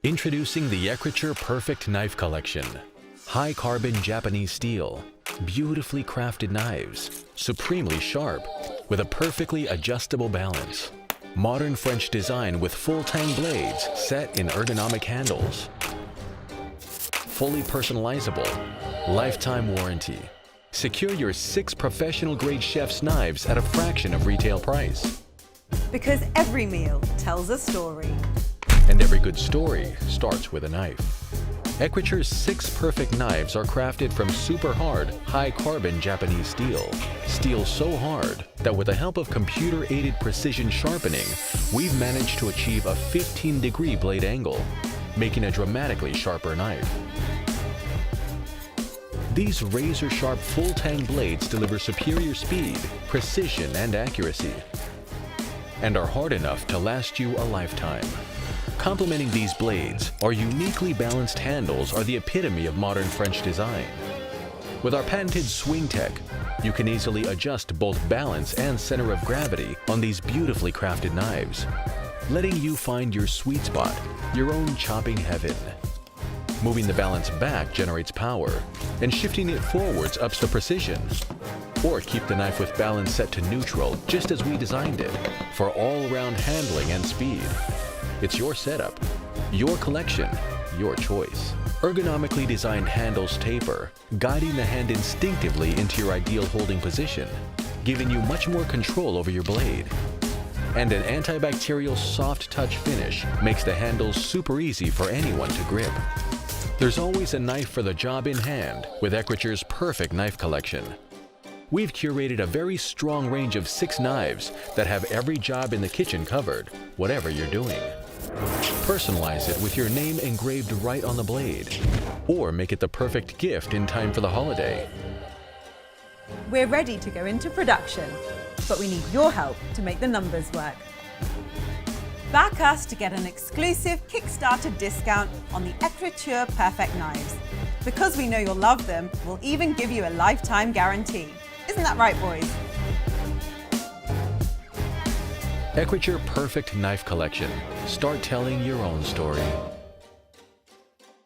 Introducing the Ecriture Perfect Knife Collection. High-carbon Japanese steel, beautifully crafted knives, supremely sharp, with a perfectly adjustable balance. Modern French design with full-tang blades set in ergonomic handles. Fully personalizable, lifetime warranty. Secure your 6 professional-grade chef's knives at a fraction of retail price. Because every meal tells a story. And every good story starts with a knife. Ecriture's 6 perfect knives are crafted from super hard, high-carbon Japanese steel. Steel so hard that with the help of computer-aided precision sharpening, we've managed to achieve a 15-degree blade angle, making a dramatically sharper knife. These razor-sharp full-tang blades deliver superior speed, precision, and accuracy, and are hard enough to last you a lifetime. Complementing these blades, our uniquely balanced handles are the epitome of modern French design. With our patented swing tech, you can easily adjust both balance and center of gravity on these beautifully crafted knives, letting you find your sweet spot, your own chopping heaven. Moving the balance back generates power, and shifting it forwards ups the precision. Or keep the knife with balance set to neutral, just as we designed it, for all-around handling and speed. It's your setup, your collection, your choice. Ergonomically designed handles taper, guiding the hand instinctively into your ideal holding position, giving you much more control over your blade. And an antibacterial soft touch finish makes the handles super easy for anyone to grip. There's always a knife for the job in hand with Ecriture's perfect knife collection. We've curated a very strong range of 6 knives that have every job in the kitchen covered, whatever you're doing. Personalize it with your name engraved right on the blade, or make it the perfect gift in time for the holiday. We're ready to go into production, but we need your help to make the numbers work. Back us to get an exclusive Kickstarter discount on the Ecriture Perfect Knives. Because we know you'll love them, we'll even give you a lifetime guarantee. Isn't that right, boys? Ecriture Perfect Knife Collection. Start telling your own story.